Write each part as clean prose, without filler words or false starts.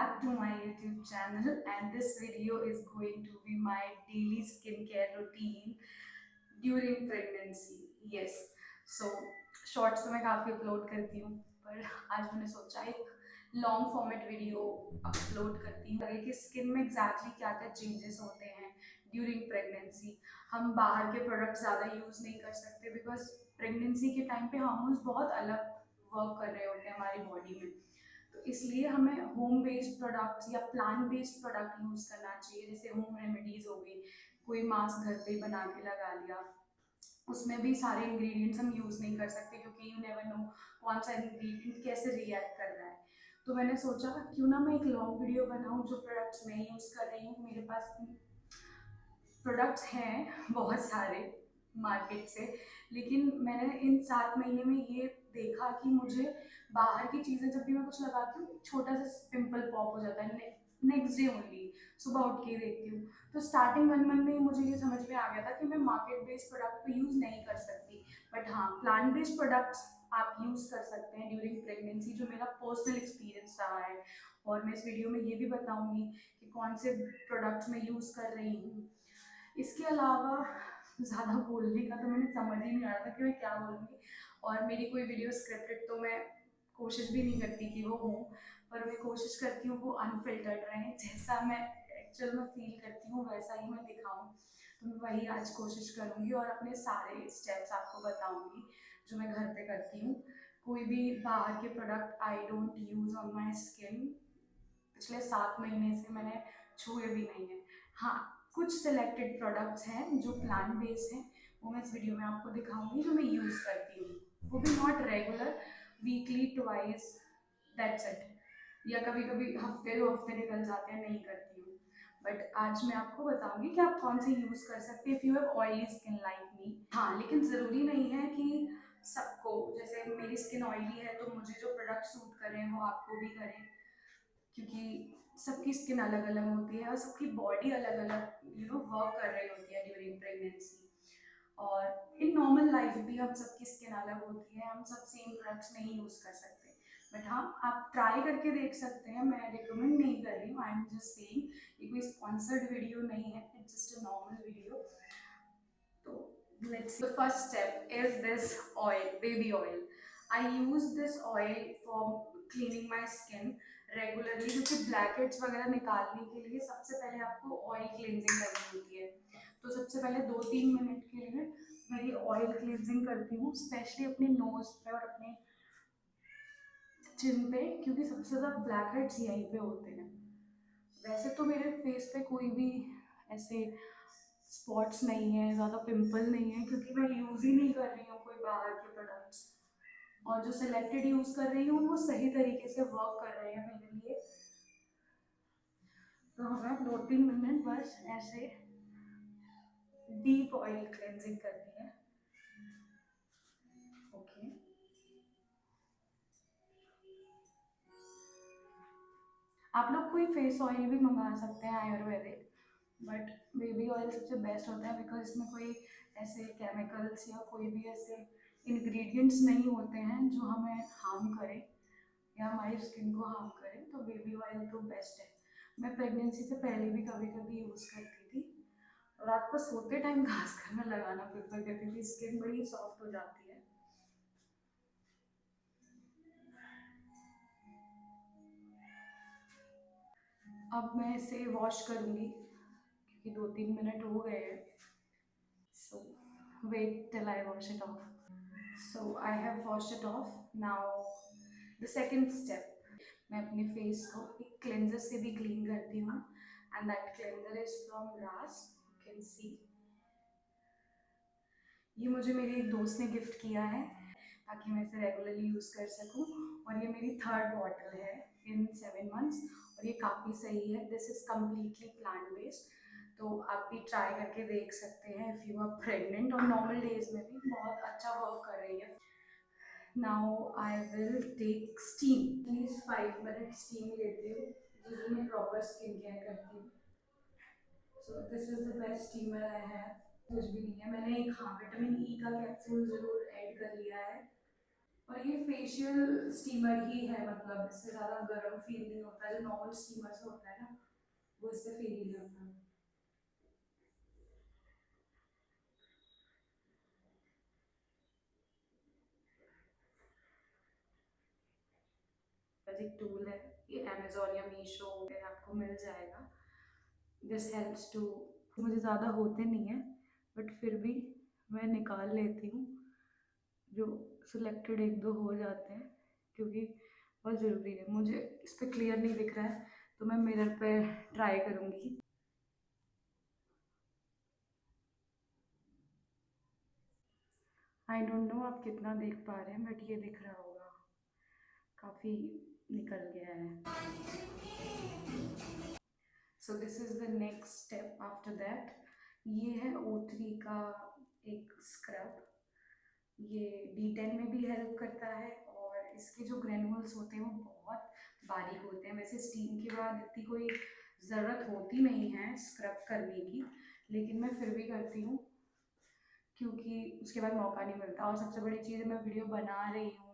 back to my YouTube channel, and this video is going to be my daily skincare routine during pregnancy. Yes, so shorts तो मैं काफ़ी upload करती हूँ, पर आज मैंने सोचा एक लॉन्ग फॉर्मेट वीडियो अपलोड करती हूँ कि स्किन में एग्जैक्टली क्या क्या चेंजेस होते हैं ड्यूरिंग प्रेगनेंसी। हम बाहर के प्रोडक्ट्स ज़्यादा यूज़ नहीं कर सकते बिकॉज प्रेगनेंसी के टाइम पे हार्मोन्स बहुत अलग वर्क कर रहे होते हैं हमारी बॉडी में। तो इसलिए हमें होम बेस्ड प्रोडक्ट्स या प्लांट बेस्ड प्रोडक्ट यूज़ करना चाहिए, जैसे होम रेमेडीज़ हो गई, कोई मास्क घर पे ही बना के लगा लिया। उसमें भी सारे इंग्रेडिएंट्स हम यूज़ नहीं कर सकते क्योंकि यू नेवर नो कौन सा इंग्रेडिएंट कैसे रिएक्ट कर रहा है। तो मैंने सोचा क्यों ना मैं एक लॉन्ग वीडियो बनाऊं जो प्रोडक्ट्स मैं यूज़ कर रही हूँ। मेरे पास प्रोडक्ट्स हैं बहुत सारे मार्केट से, लेकिन मैंने इन 7 महीने में ये देखा कि मुझे बाहर की चीज़ें जब भी मैं कुछ लगाती हूँ छोटा सा पिंपल पॉप हो जाता है नेक्स्ट डे ओनली, सुबह उठ के ही देखती हूँ। तो स्टार्टिंग 1 मंथ में ही मुझे ये समझ में आ गया था कि मैं मार्केट बेस्ड प्रोडक्ट को यूज़ नहीं कर सकती, बट हाँ प्लांट बेस्ड प्रोडक्ट्स आप यूज़ कर सकते हैं ड्यूरिंग प्रेगनेंसी, जो मेरा पर्सनल एक्सपीरियंस रहा है। और मैं इस वीडियो में ये भी बताऊंगी कि कौन से प्रोडक्ट्स मैं यूज़ कर रही हूँ। इसके अलावा ज़्यादा बोलने का तो मैंने समझ ही नहीं आ रहा था कि मैं क्या बोलूँगी, और मेरी कोई वीडियो स्क्रिप्टेड तो मैं कोशिश भी नहीं करती कि वो हो, पर मैं कोशिश करती हूँ वो अनफिल्टर्ड रहें, जैसा मैं एक्चुअल में फील करती हूँ वैसा ही मैं दिखाऊँ। तो मैं वही आज कोशिश करूँगी और अपने सारे स्टेप्स आपको बताऊँगी जो मैं घर पे करती हूँ। कोई भी बाहर के product I don't use on my skin, पिछले 7 महीने से मैंने छुए भी नहीं है। हाँ, कुछ सिलेक्टेड प्रोडक्ट्स हैं जो प्लांट बेस्ड हैं, वो मैं इस वीडियो में आपको दिखाऊंगी जो मैं यूज़ करती हूँ, वो भी not regular, weekly twice, that's it. या कभी कभी हफ्ते 2 हफ्ते निकल जाते हैं नहीं करती हूँ। बट आज मैं आपको बताऊंगी कि आप कौन से यूज़ कर सकते हैं if you have oily skin like me. हाँ, लेकिन ज़रूरी नहीं है कि सबको, जैसे मेरी स्किन ऑयली है तो मुझे जो प्रोडक्ट सूट करें वो आपको भी करें, क्योंकि सबकी स्किन अलग अलग होती है और सबकी बॉडी अलग अलग वर्क कर रही होती है ड्यूरिंग प्रेगनेंसी। और इन नॉर्मल लाइफ भी हम सबकी स्किन अलग होती है, हम सब सेम प्रोडक्ट्स नहीं यूज़ कर सकते। बट हाँ, आप ट्राई करके देख सकते हैं, मैं रिकमेंड नहीं कर रही हूँ, आई एम जस्ट सेइंग। ये कोई स्पॉन्सर्ड वीडियो नहीं है, it's just a normal video. तो let's see. The first step is this oil, baby oil. I use this oil for cleaning my skin regularly, क्योंकि ब्लैकेट्स वगैरह निकालने के लिए सबसे पहले आपको ऑयल क्लिनजिंग करनी होती है। तो सबसे पहले 2-3 मिनट के लिए मेरी ऑयल क्लिनजिंग करती हूँ, स्पेशली अपने नोज पे और अपने चिन पे, क्योंकि सबसे ज़्यादा ब्लैक हेड्स यहीं पे होते हैं। वैसे तो मेरे फेस पे कोई भी ऐसे स्पॉट्स नहीं है, ज़्यादा पिंपल नहीं है, क्योंकि मैं यूज़ ही नहीं कर रही हूँ कोई बाहर के प्रोडक्ट्स, और जो सिलेक्टेड यूज़ कर रही हूँ वो सही तरीके से वर्क कर रहे हैं मेरे लिए। तो हमें 2-3 मिनट बस ऐसे डीप ऑयल क्लेंजिंग करनी है। ओके, आप लोग कोई फेस ऑयल भी मंगा सकते हैं आयुर्वेदिक, बट बेबी ऑयल सबसे बेस्ट होता है बिकॉज इसमें कोई ऐसे केमिकल्स या कोई भी ऐसे इंग्रेडिएंट्स नहीं होते हैं जो हमें हार्म करें या हमारी स्किन को हार्म करे। तो बेबी ऑयल तो बेस्ट है। मैं प्रेगनेंसी से पहले भी कभी कभी यूज़ करती थी, और रात को सोते टाइम खास कर मैं लगाना प्रेफर करती थी, स्किन बड़ी सॉफ्ट हो जाती है। अब मैं इसे वॉश करूँगी क्योंकि 2-3 मिनट हो गए हैं। So wait till I wash it off. So I have wash it off. Now the second step, मैं अपने फेस को एक क्लेंजर से भी क्लीन करती हूँ, and that cleanser is from रास, यू कैन सी। ये मुझे मेरी एक दोस्त ने गिफ्ट किया है ताकि मैं इसे रेगुलरली यूज़ कर सकूं, और ये मेरी थर्ड बॉटल है इन 7 मंथ्स, और ये काफ़ी सही है। This is completely plant based, तो आप भी ट्राई करके देख सकते हैं इफ़ यू आर प्रेग्नेंट, और नॉर्मल डेज में भी बहुत अच्छा वर्क कर रही है। Now I will take steam, please 5 minute steam लेती हूँ जिसमें मैं प्रॉपर स्किन केयर करती हूँ। So this is the best steamer I have. कुछ भी नहीं है, मैंने एक हाँ विटामिन ई का कैप्सूल ज़रूर ऐड कर लिया है। और ये फेशियल स्टीमर ही है, मतलब इससे ज़्यादा गर्म फील नहीं होता, जो नॉर्मल स्टीमर से होता है ना, वो इससे फील नहीं होता। बस एक टूल है, ये अमेजोन या मीशो पे आपको मिल जाएगा। दिस हेल्प्स टू, मुझे ज़्यादा होते नहीं है बट फिर भी मैं निकाल लेती हूँ, जो सिलेक्टेड एक दो हो जाते हैं, क्योंकि बहुत ज़रूरी है। मुझे इस पर क्लियर नहीं दिख रहा है तो मैं मिरर पे ट्राई करूँगी। आई डोंट नो आप कितना देख पा रहे हैं, बट ये दिख रहा होगा, काफ़ी निकल गया है। So this is the next step after that. ये है O3 का एक स्क्रब। ये D10 में भी हेल्प करता है, और इसके जो ग्रेनुअल्स होते हैं वो बहुत बारीक होते हैं। वैसे स्टीम के बाद इतनी कोई ज़रूरत होती नहीं है स्क्रब करने की, लेकिन मैं फिर भी करती हूँ क्योंकि उसके बाद मौका नहीं मिलता। और सबसे बड़ी चीज़, मैं वीडियो बना रही हूँ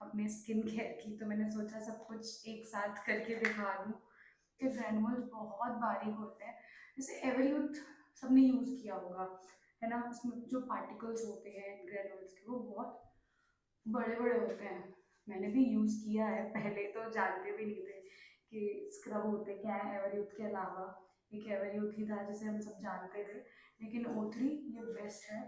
अपने स्किन केयर की, तो मैंने सोचा सब कुछ एक साथ करके दिखा दूँ। के ग्रैनुअल्स बहुत बारीक होते हैं, जैसे एवरयूथ सबने यूज़ किया होगा, है ना, उसमें जो पार्टिकल्स होते हैं ग्रैनुअल्स के वो बहुत बड़े बड़े होते हैं। मैंने भी यूज़ किया है, पहले तो जानते भी नहीं थे कि स्क्रब होते क्या है। एवरयूथ के अलावा एक एवरयूथ ही था जिसे हम सब जानते थे, लेकिन O3 ये बेस्ट है।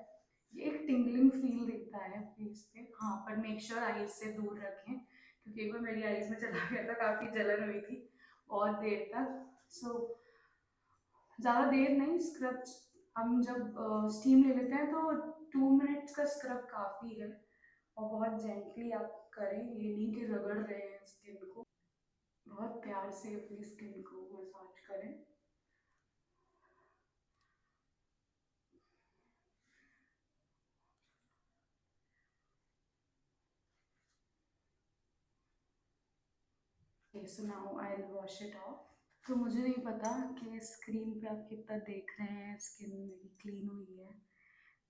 ये एक टिंगलिंग फील देता है फेस पे, हाँ, पर मेक श्योर आईज से दूर रखें, क्योंकि एक बार मेरी आईज में चला गया था, काफ़ी जलन हुई थी बहुत देर तक। सो ज़्यादा देर नहीं, स्क्रब हम जब स्टीम ले लेते हैं तो 2 मिनट्स का स्क्रब काफ़ी है, और बहुत जेंटली आप करें, ये नहीं कि रगड़ रहे हैं स्किन को। बहुत प्यार से अपनी स्किन को मसाज करें। So now I will wash it of. तो मुझे नहीं पता कि स्क्रीन पे आप कितना देख रहे हैं, स्किन मेरी क्लीन हुई है,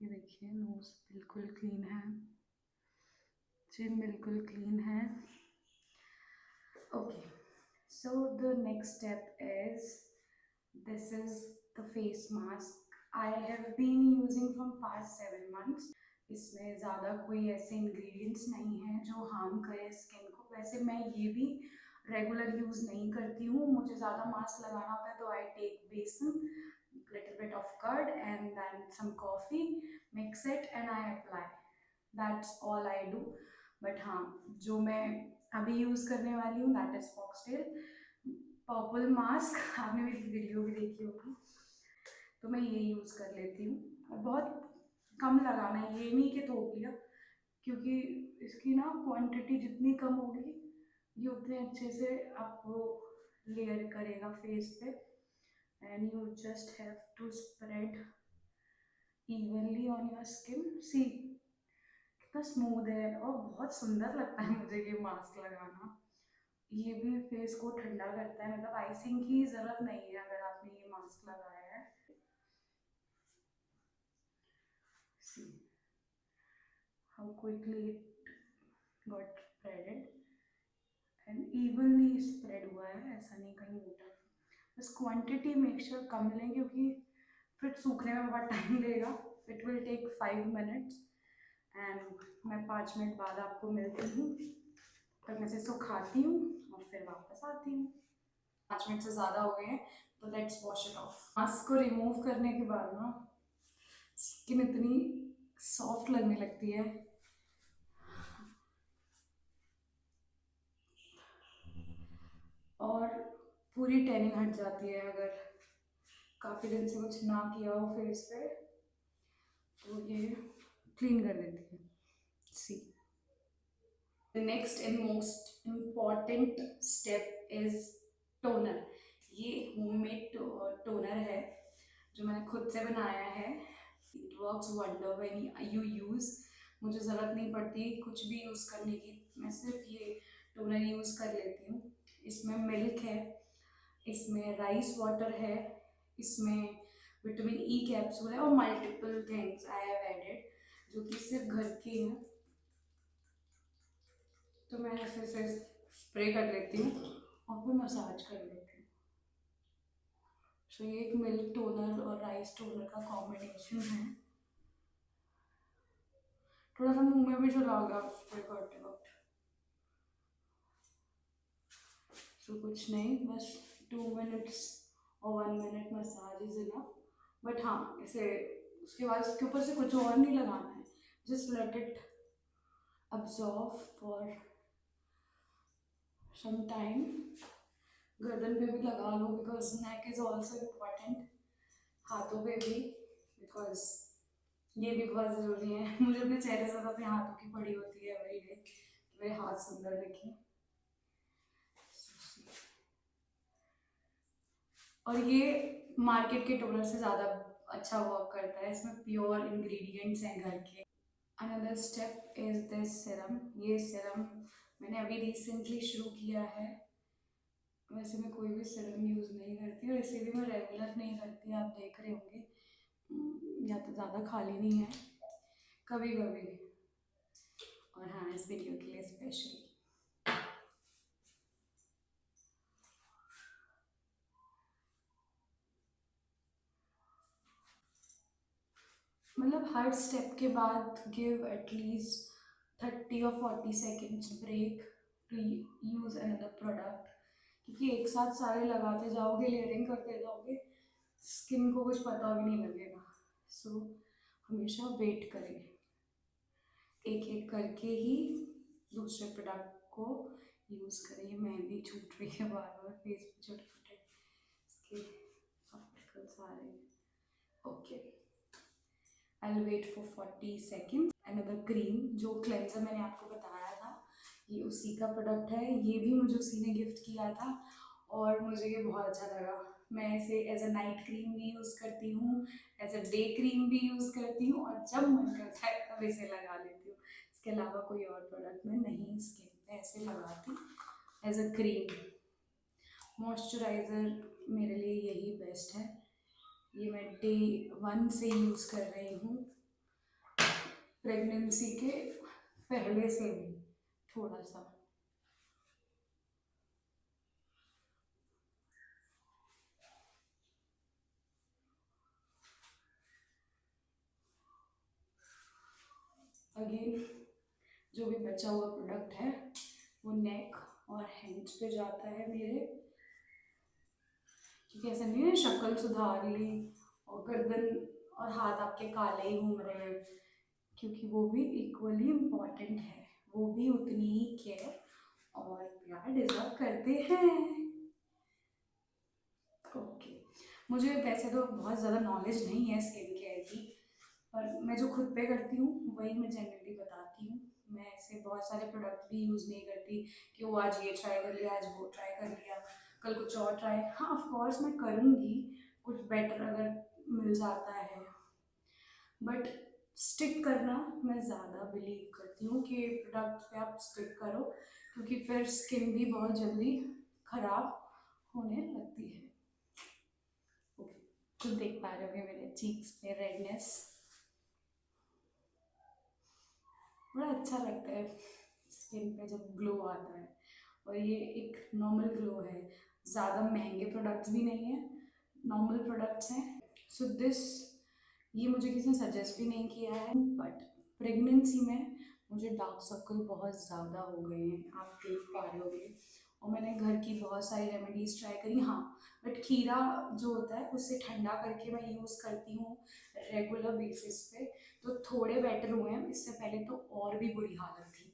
ये देखिए, नोज बिल्कुल क्लीन है, चिन बिल्कुल क्लीन है। Okay, so the next step is, this is the face mask I have been using from past 7 months. इसमें ज़्यादा कोई ऐसे इंग्रेडिएंट्स नहीं हैं जो हार्म करे स्किन को। वैसे मैं ये भी रेगुलर यूज़ नहीं करती हूँ, मुझे ज़्यादा मास्क लगाना होता है तो I take besan, little bit of curd and then some coffee, mix it and I apply, that's all I do. But हाँ, जो मैं अभी यूज़ करने वाली हूँ that is foxtail purple mask. आपने मेरी वीडियो भी देखी होगी, तो मैं ये यूज़ कर लेती हूँ। और बहुत कम लगाना है, ये नहीं कि थोप लिया, क्योंकि इसकी ना क्वांटिटी जितनी कम होगी ये उतने अच्छे से आपको लेयर करेगा फेस पे। And you just have to spread evenly on your skin. See कितना स्मूथ है, और बहुत सुंदर लगता है मुझे ये मास्क लगाना। ये भी फेस को ठंडा करता है, मतलब आइसिंग की ज़रूरत नहीं है अगर आपने ये मास्क लगाया है। See how quickly it got spreaded and evenly spread हुआ है, ऐसा नहीं कहीं मोटा। बस क्वांटिटी मेक श्योर कम लें, क्योंकि फिर सूखने में बहुत टाइम लगेगा। इट विल टेक 5 मिनट्स, एंड मैं 5 मिनट बाद आपको मिलती हूँ। तब मैं इसे सुखाती हूँ और फिर वापस आती हूँ। 5 मिनट से ज़्यादा हो गए हैं, तो let's wash it of. Mask को रिमूव करने के बाद ना स्किन इतनी सॉफ्ट लगने लगती है, और पूरी टैनिंग हट जाती है। अगर काफ़ी दिन से कुछ ना किया हो फेस पे तो ये क्लीन कर देती है। See, the next and most important step is toner. ये होममेड टोनर है जो मैंने खुद से बनाया है। It works wonder when you use. मुझे ज़रूरत नहीं पड़ती कुछ भी यूज़ करने की, मैं सिर्फ ये टोनर यूज़ कर लेती हूँ। इसमें मिल्क है, इसमें राइस वाटर है, इसमें विटामिन ई कैप्सूल है, और multiple things I have added जो कि सिर्फ घर की हैं। तो मैं ऐसे ऐसे स्प्रे कर लेती हूँ और फिर मसाज कर लेती हूँ। सो ये एक मिल्क टोनर और राइस टोनर का कॉम्बिनेशन है। थोड़ा सा मुंह में भी चलाओगे आप स्प्रे करते वक्त। सो कुछ नहीं, बस 2 मिनट्स और 1 minute massage is enough. But हाँ, इसे उसके बाद इसके ऊपर से कुछ और नहीं लगाना है, just let it absorb for some time. गर्दन पे भी लगा लो because neck is also important, हाथों पे भी, बिकॉज ये भी बहुत ज़रूरी है। मुझे अपने चेहरे से अपने हाथों की पड़ी होती है एवरी डे, मेरे हाथ सुंदर दिखें। और ये मार्केट के टोनर से ज़्यादा अच्छा वर्क करता है, इसमें प्योर इंग्रेडिएंट्स हैं घर के। Another step is this Siram. ये सिरम मैंने अभी रिसेंटली शुरू किया है। वैसे मैं कोई भी सिरम यूज़ नहीं करती और इसे भी मैं रेगुलर नहीं करती, आप देख रहे होंगे। या तो ज़्यादा खाली नहीं है, कभी कभी। और हाँ, इस वीडियो के लिए स्पेशली मतलब हर स्टेप के बाद give at least 30 or 40 seconds break to use another product. क्योंकि एक साथ सारे लगाते जाओगे, लेयरिंग करते जाओगे, स्किन को कुछ पता भी नहीं लगेगा। सो हमेशा वेट करें, एक एक करके ही दूसरे प्रोडक्ट को यूज़ करें। ये मेहंदी छूट रही है बार बार फेस पे, छोटे छोटे इसके पार्टिकल्स आ रहे हैं। Okay, I will wait for 40 seconds। Another cream, जो क्लेंजर मैंने आपको बताया था, ये उसी का प्रोडक्ट है। ये भी मुझे उसी ने गिफ्ट किया था और मुझे ये बहुत अच्छा लगा। मैं इसे एज अ नाइट क्रीम भी यूज़ करती हूँ, एज अ डे क्रीम भी यूज़ करती हूँ, और जब मन करता है तब इसे लगा लेती हूँ। इसके अलावा कोई और प्रोडक्ट मैं नहीं स्किन पे ऐसे लगाती एज अ क्रीम। मॉइस्चराइज़र मेरे लिए यही बेस्ट है। ये मैं डे 1 से यूज़ कर रही हूँ, प्रेगनेंसी के पहले से भी थोड़ा सा। अगेन जो भी बचा हुआ प्रोडक्ट है वो नेक और हैंड्स पे जाता है मेरे, क्योंकि ऐसा नहीं है शक्ल सुधार ली और गर्दन और हाथ आपके काले ही घूम रहे हैं, क्योंकि वो भी इक्वली इम्पॉर्टेंट है। वो भी उतनी ही केयर और प्यार डिजर्व करते हैं। ओके, मुझे वैसे तो बहुत ज़्यादा नॉलेज नहीं है स्किन केयर की, पर मैं जो खुद पे करती हूँ वही मैं जनरली बताती हूँ। मैं ऐसे बहुत सारे प्रोडक्ट भी यूज़ नहीं करती कि वो आज ये ट्राई कर लिया, आज वो ट्राई कर लिया, कल कुछ और ट्राई। हाँ, ऑफ कोर्स मैं करूँगी कुछ बेटर अगर मिल जाता है, बट स्टिक करना मैं ज़्यादा बिलीव करती हूँ कि प्रोडक्ट पे आप स्टिक करो, क्योंकि फिर स्किन भी बहुत जल्दी ख़राब होने लगती है। ओके, खुद देख पा रहे होंगे मेरे चीक्स पे रेडनेस, बड़ा अच्छा लगता है स्किन पे जब ग्लो आता है। और ये एक नॉर्मल ग्लो है, ज़्यादा महंगे प्रोडक्ट्स भी नहीं है, नॉर्मल प्रोडक्ट्स हैं। सो दिस, ये मुझे किसी ने सजेस्ट भी नहीं किया है, बट प्रेगनेंसी में मुझे डार्क सर्कल बहुत ज़्यादा हो गए हैं, आप देख पा रहे होंगे। और मैंने घर की बहुत सारी रेमेडीज़ ट्राई करी, हाँ, बट खीरा जो होता है उससे ठंडा करके मैं यूज़ करती हूँ रेगुलर बेसिस पे, तो थोड़े बेटर हुए हैं। इससे पहले तो और भी बुरी हालत थी,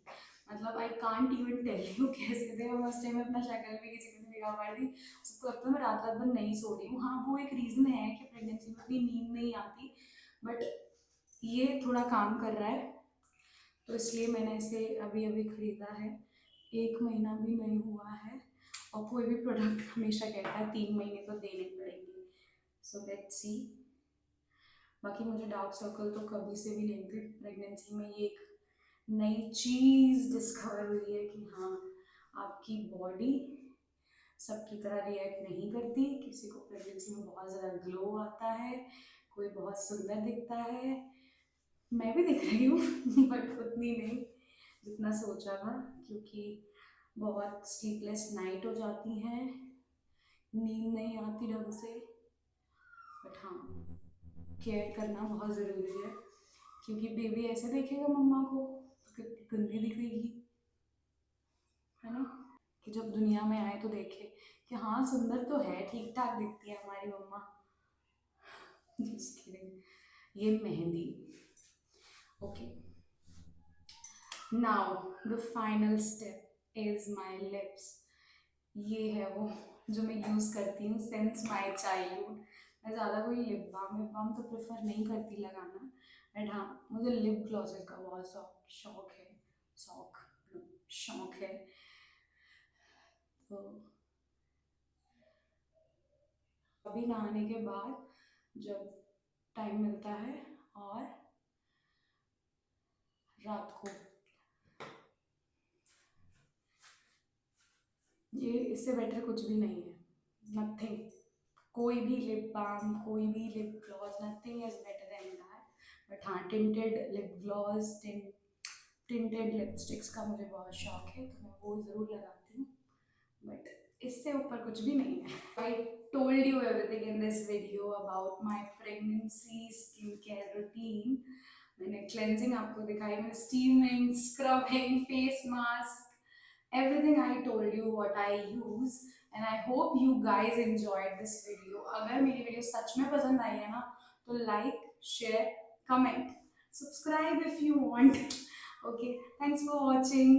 मतलब I can't even tell you कैसे थे। मैं उस टाइम अपना शक्ल भी किसी को नहीं दिखा पा रही थी, सबको लगता है मैं रात रात भर नहीं सो रही हूँ। हाँ, वो एक रीज़न है कि प्रेगनेंसी में भी नींद नहीं आती, बट ये थोड़ा काम कर रहा है, तो इसलिए मैंने इसे अभी अभी ख़रीदा है, 1 महीना भी नहीं हुआ है। और कोई भी प्रोडक्ट हमेशा कहता है 3 महीने तो देने पड़ेंगे। So let's see. बाकी मुझे डार्क सर्कल तो कभी से भी नहीं थे, प्रेगनेंसी में ये एक नई चीज़ डिस्कवर हुई है कि हाँ, आपकी बॉडी सबकी तरह रिएक्ट नहीं करती। किसी को प्रेगनेंसी में बहुत ज़्यादा ग्लो आता है, कोई बहुत सुंदर दिखता है, मैं भी दिख रही हूँ बट उतनी नहीं जितना सोचा था क्योंकि बहुत स्लीपलेस नाइट हो जाती हैं, नींद नहीं आती ढंग से। बट हाँ, केयर करना बहुत ज़रूरी है, क्योंकि बेबी ऐसे देखेगा मम्मा को तो कितनी गंदी दिखेगी, है ना। कि जब दुनिया में आए तो देखे कि हाँ सुंदर तो है, ठीक ठाक दिखती है हमारी मम्मा। Just kidding. ये mehndi. Okay, now the final step is my lips. ये है वो जो मैं यूज़ करती हूँ सिंस माई चाइल्डहुड। मैं ज़्यादा कोई लिप बाम तो प्रेफर नहीं करती लगाना, बट हाँ मुझे लिप ग्लॉसेस का बहुत शौक है। शौक शौक है। तो अभी नहाने के बाद जब टाइम मिलता है, और रात को, ये इससे बेटर कुछ भी नहीं है, नथिंग। कोई भी लिप बाम, कोई भी lip gloss, nothing is better than that. But हाँ, tinted lip gloss, tinted lipsticks का मुझे बहुत शौक है, तो मैं वो ज़रूर लगाती हूँ। बट इससे ऊपर कुछ भी नहीं है। I told you everything in this video about my pregnancy skin care routine. मैंने क्लेंजिंग आपको दिखाई, मैंने steaming, scrubbing, face mask, everything I told you what I use, and I hope you guys enjoyed this video. अगर मेरी video सच में पसंद आई है ना, तो like, share, comment, subscribe if you want. Okay, thanks for watching.